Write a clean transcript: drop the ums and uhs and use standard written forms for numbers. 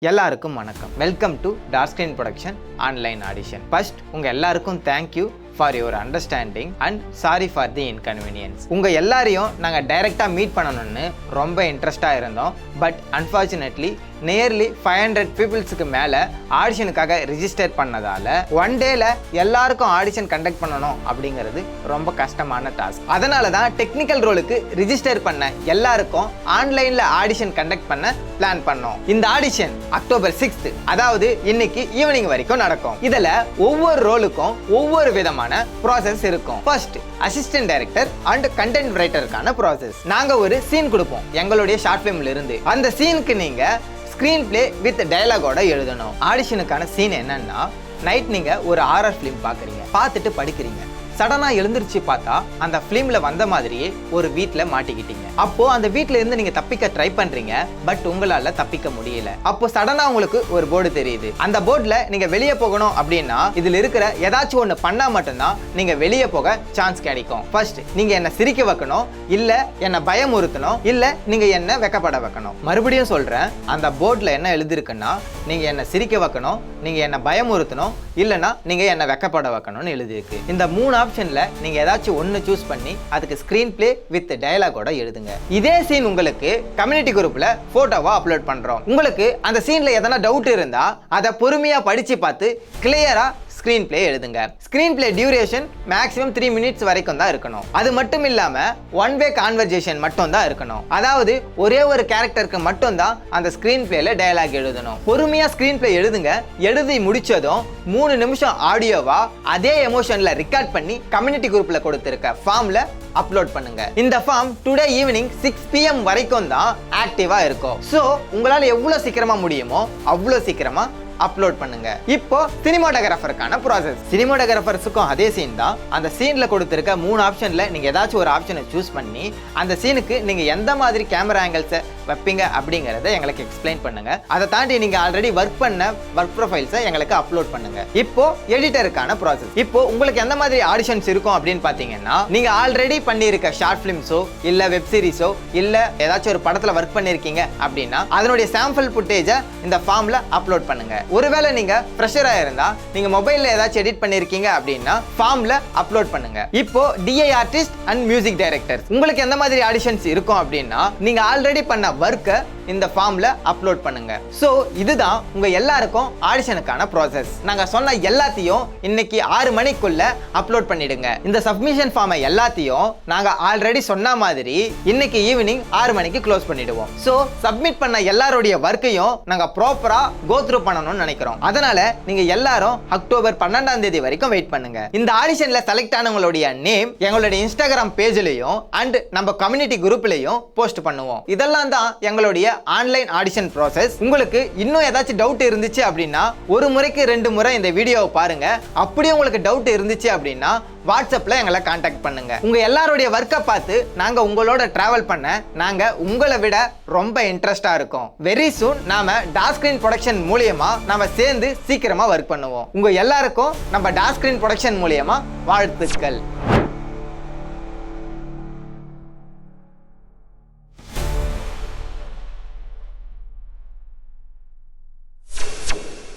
எல்லாருக்கும் வணக்கம். Welcome to dark screen production online audition. First உங்க எல்லாருக்கும் thank you for your understanding and sorry for the inconvenience. உங்க எல்லாரையும் நாங்கள் டைரெக்டாக மீட் பண்ணணும்னு ரொம்ப இன்ட்ரெஸ்டாக இருந்தோம். பட் அன்ஃபார்ச்சுனேட்லி நியர்லி 500 பீப்புள்ஸுக்கு மேலே ஆடிஷனுக்காக ரிஜிஸ்டர் பண்ணதால் ஒன் டேல எல்லாருக்கும் ஆடிஷன் கண்டக்ட் பண்ணணும் அப்படிங்கிறது ரொம்ப கஷ்டமான டாஸ்க். அதனால தான் டெக்னிக்கல் ரோலுக்கு ரிஜிஸ்டர் பண்ண எல்லாருக்கும் ஆன்லைனில் ஆடிஷன் கண்டக்ட் பண்ண பிளான் பண்ணோம். இந்த ஆடிஷன் அக்டோபர் 6th, அதாவது இன்னைக்கு ஈவினிங் வரைக்கும் நடக்கும். இதில் ஒவ்வொரு ரோலுக்கும் ஒவ்வொரு விதமான ப்ராசஸ் இருக்கும். First assistant director and content ரைட்டருக்கான ப்ராசஸ். நாங்கள் ஒரு சீன் கொடுப்போம் எங்களுடைய ஷார்ட் ஃபிலிம்ல இருந்து. அந்த சீனுக்கு நீங்கள் ஸ்க்ரீன் பிளே வித் டயலாகோட எழுதணும். ஆடிஷனுக்கான சீன் என்னன்னா, நைட் நீங்கள் ஒரு ஹாரர் ஃபிலிம் பார்க்குறீங்க, பார்த்துட்டு படிக்கிறீங்க. சடனாக எழுந்திருச்சு பார்த்தா அந்த ஃபிலிம்ல வந்த மாதிரியே ஒரு வீட்டில் மாட்டிக்கிட்டீங்க. அப்போ அந்த வீட்டில் இருந்து நீங்க தப்பிக்க ட்ரை பண்றீங்க, பட் உங்களால தப்பிக்க முடியல. அப்போ சடனா உங்களுக்கு ஒரு போர்டு தெரியுது. அந்த போர்டுல நீங்க வெளியே போகணும் அப்படின்னா இதுல இருக்கிற ஏதாச்சும் ஒன்று பண்ணா மட்டும்தான் நீங்க வெளியே போக சான்ஸ் கிடைக்கும். ஃபர்ஸ்ட் நீங்க என்ன சிரிக்க வைக்கணும், இல்ல என்ன பயமுறுத்தணும், இல்ல நீங்க என்ன வெக்கப்பட வைக்கணும். மறுபடியும் சொல்றேன், அந்த போர்டுல என்ன எழுதிருக்குன்னா நீங்க என்ன சிரிக்க வைக்கணும், நீங்க என்ன பயமுறுத்தணும், இல்லைன்னா நீங்க என்ன வெக்கப்பட வைக்கணும்னு எழுதிருக்கு. இந்த 3 ஆப்ஷன்ல நீங்க ஏதாச்சும் ஒன்னு சூஸ் பண்ணி அதுக்கு ஸ்கிரீன் பிளே வித் டயலாகோட எழுதுங்க. இதே சீன் உங்களுக்கு கம்யூனிட்டி குரூப்ல போட்டோவா அப்லோட் பண்றோம். உங்களுக்கு அந்த சீன்ல எதனா டவுட் இருந்தா அதை பொறுமையா படிச்சு பார்த்து கிளியரா ஸ்கிரீன் பிளே எழுதுங்க. Screen play duration maximum 3 minutes வரைக்கும் தான் இருக்கணும். அது மட்டும் இல்லாம ஒன் வே கான்வர்சேஷன் மட்டும் தான் இருக்கணும். அதாவது ஒரே ஒரு கேரக்டருக்கு மட்டும் தான் அந்த ஸ்கிரீன் பிளேல டயலாக் எழுதணும். பொறுமையா ஸ்கிரீன் பிளே எழுதுங்க. எழுதி முடிச்சதும் 3 நிமிஷம் ஆடியோவா அதே எமோஷன்ல ரெக்கார்ட் பண்ணி கம்யூனிட்டி குரூப்ல கொடுத்திருக்க ஃபார்ம்ல அப்லோட் பண்ணுங்க. இந்த ஃபார்ம் டுடே ஈவினிங் 6 PM வரைக்கும் தான் ஆக்டிவா இருக்கும். சோ உங்களால எவ்வளவு சீக்கிரமா முடியுமோ அவ்வளவு சீக்கிரமா அப்லோட் பண்ணுங்க. இப்போ சினிமாட்டோகிராஃபருக்கான ப்ராசஸ். சினிமாட்டோகிராஃபர்ஸுக்கும் அதே சீன் தான். அந்த சீன்ல கொடுத்திருக்க 3 ஆப்ஷன்ல நீங்க ஏதாச்சும் ஒரு ஆப்ஷனை சூஸ் பண்ணி அந்த சீனுக்கு நீங்க எந்த மாதிரி கேமரா ஆங்கிள்ஸை வைப்பீங்க அப்படிங்கறத எங்களுக்கு எக்ஸ்பிளைன் பண்ணுங்க. அதை தாண்டி நீங்க ஆல்ரெடி ஒர்க் பண்ண ஒர்க் ப்ரொஃபைல்ஸை எங்களுக்கு அப்லோட் பண்ணுங்க. இப்போ எடிட்டருக்கான ப்ராசஸ். இப்போ உங்களுக்கு எந்த மாதிரி ஆடிஷன்ஸ் இருக்கும் அப்படின்னு பாத்தீங்கன்னா, நீங்க ஆல்ரெடி பண்ணியிருக்க ஷார்ட் பிலிம்ஸோ இல்ல வெப் சீரிஸோ இல்ல ஏதாச்சும் ஒரு படத்துல ஒர்க் பண்ணிருக்கீங்க அப்படின்னா அதனுடைய சாம்பிள் ஃபுட்டேஜை இந்த ஃபார்ம்ல அப்லோட் பண்ணுங்க. ஒருவேளை நீங்க ஃப்ரெஷரா இருந்தா நீங்க மொபைல்ல ஏதாச்சும் எடிட் பண்ணிருக்கீங்க அப்படின்னா ஃபார்ம்ல அப்லோட் பண்ணுங்க. இப்போ DI artist and music directors, உங்களுக்கு எந்த மாதிரி ஆடிஷன்ஸ் இருக்கும் அப்படின்னா நீங்க ஆல்ரெடி பண்ண வர்க்கை இந்த ஃபார்ம்ல அப்லோட் பண்ணுங்க. சோ இதுதான் உங்க எல்லாருக்கும் ஆடிஷனுக்கான ப்ராசஸ். நாங்க சொன்ன எல்லாத்தையும் இன்னைக்கு 6 மணிக்குள்ள அப்லோட் பண்ணிடுங்க. இந்த சப்மிஷன் ஃபார்மை எல்லாத்தையும் நாங்க ஆல்ரெடி சொன்ன மாதிரி இன்னைக்கு ஈவினிங் 6 மணிக்கு க்ளோஸ் பண்ணிடுவோம். சோ சப்மிட் பண்ண எல்லாருடைய வர்க்கையும் நாங்க ப்ராப்பரா கோ த்ரூ பண்ணணும்னு நினைக்கிறோம். அதனால நீங்க எல்லாரும் அக்டோபர் 12ஆம் தேதி வரைக்கும் வெயிட் பண்ணுங்க. இந்த ஆடிஷன்ல செலக்ட் ஆனவங்களுடைய நேம் எங்களுடைய இன்ஸ்டாகிராம் பேஜ்லயும் அண்ட் நம்ம கம்யூனிட்டி குரூப்லயும் போஸ்ட் பண்ணுவோம். இதெல்லாம் தான் எங்களுடைய ஆன்லைன் ஆடிஷன் ப்ராசஸ். உங்களுக்கு இன்னும் ஏதாச்சும் டவுட் இருந்துச்சு அப்படின்னா ஒரு முறைக்கு 2 முறை இந்த வீடியோவை பாருங்க. அப்படியே உங்களுக்கு டவுட் இருந்துச்சு அப்படின்னா வாட்ஸ்அப்ல எங்களை கான்டாக்ட் பண்ணுங்க. உங்க எல்லாருடைய வர்க்கை பார்த்து நாங்க உங்களோட டிராவல் பண்ண நாங்க உங்களை விட ரொம்ப இன்ட்ரெஸ்டா இருக்கோம். வெரி சூன் நாம டார்க் ஸ்கிரீன் ப்ரொடக்ஷன் மூலமா நாம சேர்ந்து சீக்கிரமா ஒர்க் பண்ணுவோம். உங்க எல்லாருக்கும் நம்ம டார்க் ஸ்கிரீன் ப்ரொடக்ஷன் மூலமா வாழ்த்துக்கள்.